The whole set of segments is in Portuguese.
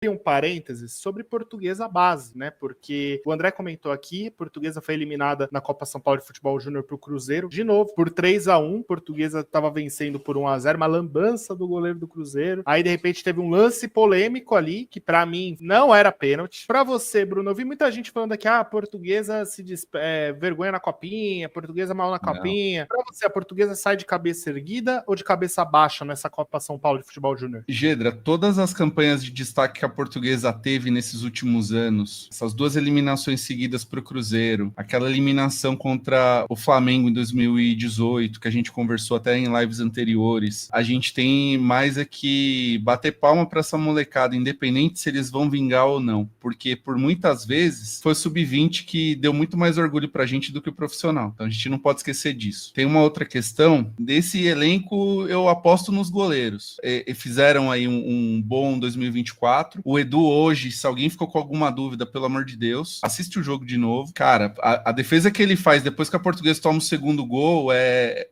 um parênteses sobre Portuguesa base, né? Porque o André comentou aqui, Portuguesa foi eliminada na Copa São Paulo de Futebol Júnior pro Cruzeiro, de novo, por 3-1, Portuguesa estava vencendo por 1-0, uma lambança do goleiro do Cruzeiro. Aí, de repente, teve um lance polêmico ali, que pra mim não era pênalti. Pra você, Bruno, eu vi muita gente falando aqui, a Portuguesa se vergonha na Copinha, Portuguesa mal na Copinha. Pra você, a Portuguesa sai de cabeça erguida ou de cabeça baixa nessa Copa São Paulo de Futebol Júnior? Gedra, todas as campanhas de destaque que a Portuguesa teve nesses últimos anos, essas 2 eliminações seguidas para o Cruzeiro, aquela eliminação contra o Flamengo em 2018, que a gente conversou até em lives anteriores, a gente tem mais é que bater palma para essa molecada, independente se eles vão vingar ou não, porque por muitas vezes foi o sub-20 que deu muito mais orgulho para a gente do que o profissional, então a gente não pode esquecer disso. Tem uma outra questão, desse elenco eu aposto nos goleiros, e fizeram aí um bom 2024. O Edu hoje, se alguém ficou com alguma dúvida, pelo amor de Deus, assiste o jogo de novo. Cara, a defesa que ele faz depois que a Portuguesa toma o segundo gol é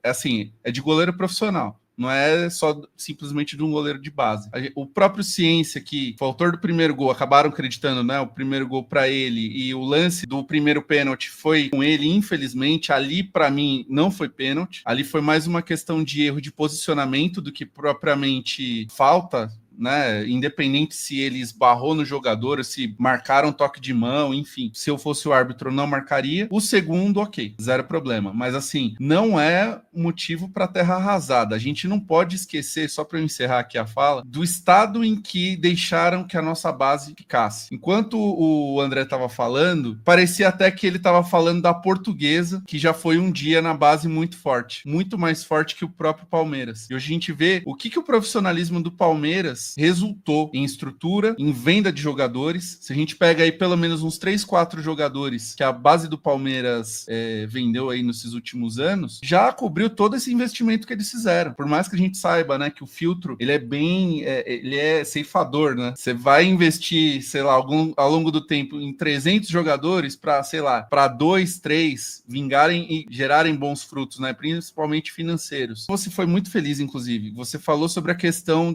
de goleiro profissional. Não é só simplesmente de um goleiro de base. O próprio Ciência, que foi o autor do primeiro gol, acabaram acreditando, né? O primeiro gol para ele e o lance do primeiro pênalti foi com ele, infelizmente. Ali, para mim, não foi pênalti. Ali foi mais uma questão de erro de posicionamento do que propriamente falta, né? Independente se ele esbarrou no jogador, se marcaram toque de mão, enfim. Se eu fosse o árbitro, não marcaria. O segundo, ok, zero problema. Mas assim, não é motivo para terra arrasada. A gente não pode esquecer, só para eu encerrar aqui a fala, do estado em que deixaram que a nossa base ficasse. Enquanto o André estava falando, parecia até que ele estava falando da Portuguesa, que já foi um dia na base muito forte, muito mais forte que o próprio Palmeiras. E hoje a gente vê o que o profissionalismo do Palmeiras resultou em estrutura, em venda de jogadores. Se a gente pega aí pelo menos uns 3, 4 jogadores que a base do Palmeiras vendeu aí nesses últimos anos, já cobriu todo esse investimento que eles fizeram. Por mais que a gente saiba, né, que o filtro, ele é bem, ele é ceifador, né? Você vai investir, sei lá, ao longo do tempo em 300 jogadores para, sei lá, para 2, 3 vingarem e gerarem bons frutos, né? Principalmente financeiros. Você foi muito feliz, inclusive. Você falou sobre a questão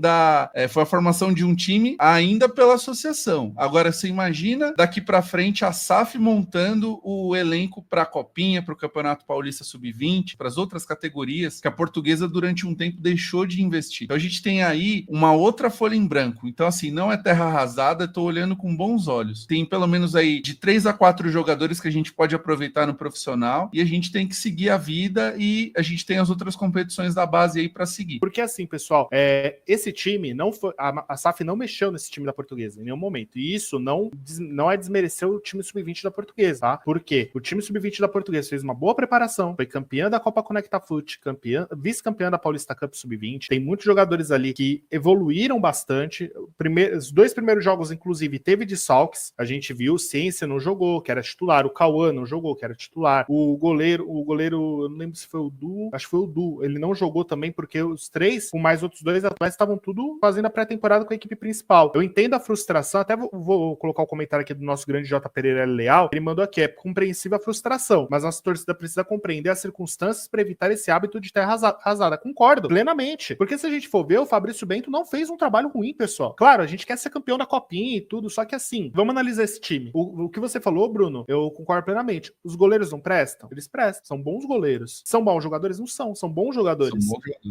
foi a formação de um time ainda pela associação. Agora, você imagina daqui para frente a SAF montando o elenco para a Copinha, para o Campeonato Paulista Sub-20, para as outras categorias que a Portuguesa durante um tempo deixou de investir. Então a gente tem aí uma outra folha em branco. Então assim, não é terra arrasada, estou olhando com bons olhos. Tem pelo menos aí de 3 a 4 jogadores que a gente pode aproveitar no profissional e a gente tem que seguir a vida e a gente tem as outras competições da base aí para seguir. Porque assim, pessoal, esse time não foi, a SAF não mexeu nesse time da Portuguesa em nenhum momento. E isso não é desmerecer o time sub-20 da Portuguesa, tá? Porque o time sub-20 da Portuguesa fez uma boa preparação, foi campeã da Copa Conecta Foot, vice-campeã da Paulista Cup sub-20. Tem muitos jogadores ali que evoluíram bastante. Os 2 primeiros jogos, inclusive, teve desfalques. A gente viu, o Ciência não jogou, que era titular. O Cauã não jogou, que era titular. O goleiro, eu não lembro se foi o Du, acho que foi o Du. Ele não jogou também porque os 3, com mais outros 2 atletas, estavam tudo fazendo a pré-temporada com a equipe principal. Eu entendo a frustração, até vou colocar o comentário aqui do nosso grande J. Pereira Leal, ele mandou aqui, é compreensível a frustração, mas nossa torcida precisa compreender as circunstâncias para evitar esse hábito de terra arrasada. Concordo, plenamente. Porque se a gente for ver, o Fabrício Bento não fez um trabalho ruim, pessoal. Claro, a gente quer ser campeão da Copinha e tudo, só que assim, vamos analisar esse time. O que você falou, Bruno, eu concordo plenamente. Os goleiros não prestam? Eles prestam. São bons goleiros. São bons jogadores? Não são bons jogadores.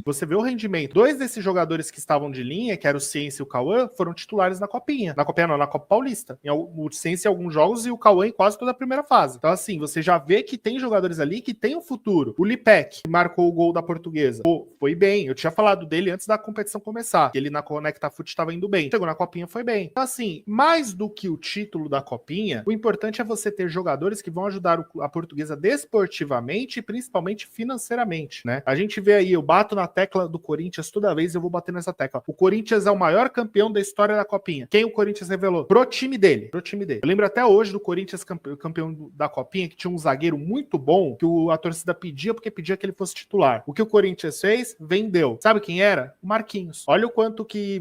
Você vê o rendimento. 2 desses jogadores que estavam de linha, que era o Ciência e o Cauã, foram titulares na Copinha. Na Copinha não, na Copa Paulista. O Ciência em alguns jogos e o Cauã em quase toda a primeira fase. Então assim, você já vê que tem jogadores ali que tem um futuro. O Lipek, que marcou o gol da Portuguesa. Pô, foi bem. Eu tinha falado dele antes da competição começar. Ele na Conecta Foot estava indo bem. Chegou na Copinha, foi bem. Então assim, mais do que o título da Copinha, o importante é você ter jogadores que vão ajudar a Portuguesa desportivamente e principalmente financeiramente, né? A gente vê aí, eu bato na tecla do Corinthians toda vez, eu vou bater nessa tecla. O Corinthians é o maior campeão da história da Copinha. Quem o Corinthians revelou? Pro time dele. Eu lembro até hoje do Corinthians campeão da Copinha, que tinha um zagueiro muito bom, que a torcida pedia porque pedia que ele fosse titular. O que o Corinthians fez? Vendeu. Sabe quem era? O Marquinhos. Olha o quanto que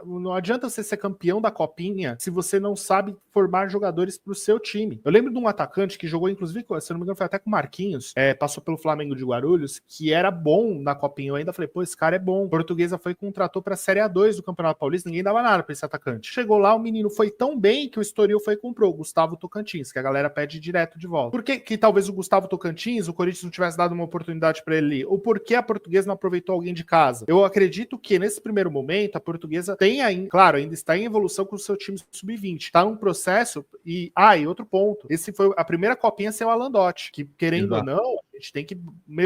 não adianta você ser campeão da Copinha se você não sabe formar jogadores pro seu time. Eu lembro de um atacante que jogou, inclusive, se eu não me engano, foi até com o Marquinhos, passou pelo Flamengo de Guarulhos, que era bom na Copinha. Eu ainda falei, pô, esse cara é bom. A Portuguesa foi e contratou pra Série A2 do Campeonato Paulista, ninguém dava nada pra esse atacante. Chegou lá, o menino foi tão bem que o Estoril foi e comprou o Gustavo Tocantins, que a galera pede direto de volta. Por que talvez o Gustavo Tocantins, o Corinthians não tivesse dado uma oportunidade pra ele? Ou por que a Portuguesa não aproveitou alguém de casa? Eu acredito que nesse primeiro momento a Portuguesa tem ainda, claro, ainda está em evolução com o seu time sub-20. Tá um processo e outro ponto. Esse foi a primeira copinha sem o Alandotti, que querendo ou não, a gente tem que,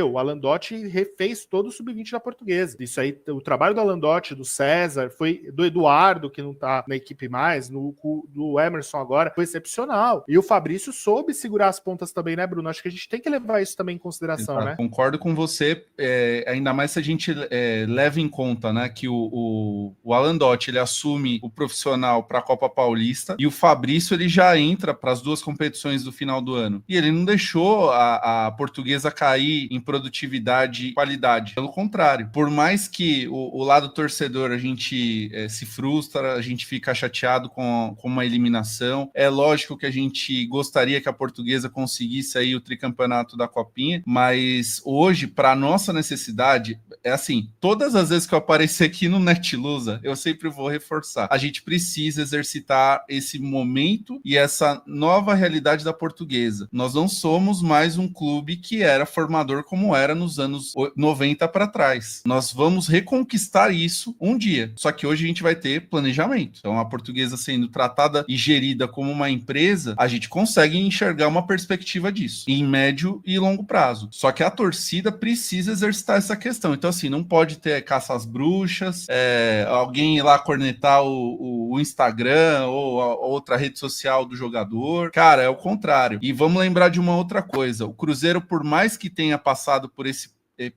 o Alandotti refez todo o sub-20 da Portuguesa. Isso aí, o trabalho do Alandotti, do César, foi do Eduardo, que não tá na equipe mais, do Emerson agora, foi excepcional. E o Fabrício soube segurar as pontas também, né, Bruno? Acho que a gente tem que levar isso também em consideração, Exato. né? Concordo com você, ainda mais se a gente leva em conta, né, que o Alandotti, ele assume o profissional para a Copa Paulista e o Fabrício, ele já entra para as duas competições do final do ano. E ele não deixou a Portuguesa cair em produtividade e qualidade. Pelo contrário, por mais que o lado torcedor a gente se frustra, a gente fica chateado com uma eliminação, é lógico que a gente gostaria que a Portuguesa conseguisse aí o tricampeonato da Copinha, mas hoje, para nossa necessidade, é assim, todas as vezes que eu aparecer aqui no Netlusa, eu sempre vou reforçar. A gente precisa exercitar esse momento e essa nova realidade da Portuguesa. Nós não somos mais um clube que era formador como era nos anos 90 para trás. Nós vamos reconquistar isso um dia. Só que hoje a gente vai ter planejamento. Então, a Portuguesa sendo tratada e gerida como uma empresa, a gente consegue enxergar uma perspectiva disso, em médio e longo prazo. Só que a torcida precisa exercitar essa questão. Então, assim, não pode ter caça às bruxas, alguém ir lá cornetar o Instagram ou a outra rede social do jogador. Cara, é o contrário. E vamos lembrar de uma outra coisa. O Cruzeiro, por mais que tenha passado por esse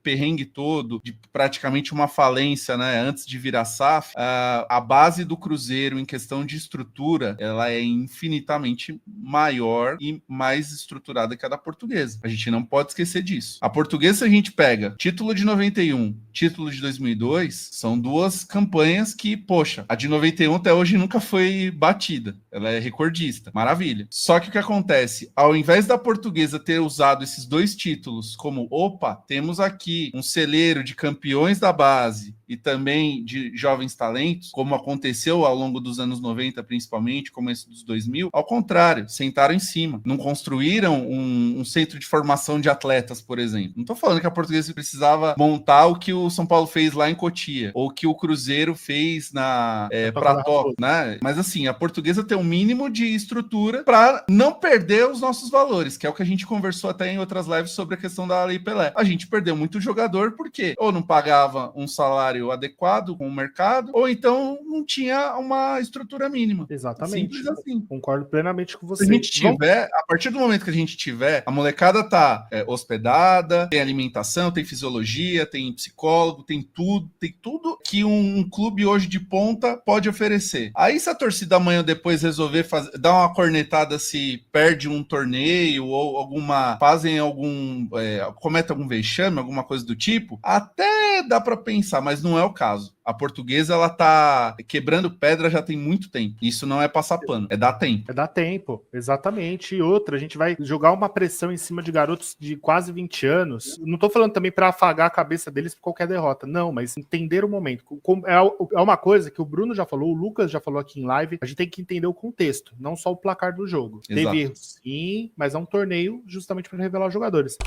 perrengue todo, de praticamente uma falência, né, antes de virar SAF, a base do Cruzeiro em questão de estrutura, ela é infinitamente maior e mais estruturada que a da Portuguesa. A gente não pode esquecer disso. A Portuguesa, se a gente pega título de 91, título de 2002, são duas campanhas que, poxa, a de 91 até hoje nunca foi batida. Ela é recordista. Maravilha. Só que o que acontece? Ao invés da Portuguesa ter usado esses dois títulos como, opa, temos aqui um celeiro de campeões da base e também de jovens talentos, como aconteceu ao longo dos anos 90, principalmente, começo dos 2000, ao contrário, sentaram em cima. Não construíram um centro de formação de atletas, por exemplo. Não estou falando que a Portuguesa precisava montar o que o São Paulo fez lá em Cotia, ou que o Cruzeiro fez na Prato, né? Mas assim, a Portuguesa tem um mínimo de estrutura para não perder os nossos valores, que é o que a gente conversou até em outras lives sobre a questão da Lei Pelé. A gente perdeu muito jogador porque ou não pagava um salário adequado com o mercado, ou então não tinha uma estrutura mínima. Exatamente. Simples assim. Concordo plenamente com você. Se a gente tiver, a partir do momento que a gente tiver, a molecada tá hospedada, tem alimentação, tem fisiologia, tem psicólogo, tem tudo que um clube hoje de ponta pode oferecer. Aí se a torcida amanhã ou depois resolver dar uma cornetada se perde um torneio ou comete algum vexame, alguma coisa do tipo, até dá para pensar, mas não é o caso. A Portuguesa, ela tá quebrando pedra já tem muito tempo. Isso não é passar pano, é dar tempo. É dar tempo, exatamente. E outra, a gente vai jogar uma pressão em cima de garotos de quase 20 anos. Não tô falando também para afagar a cabeça deles por qualquer derrota, não, mas entender o momento. É uma coisa que o Bruno já falou, o Lucas já falou aqui em live, a gente tem que entender o contexto, não só o placar do jogo. Exato. Teve erros, sim, mas é um torneio justamente para revelar os jogadores.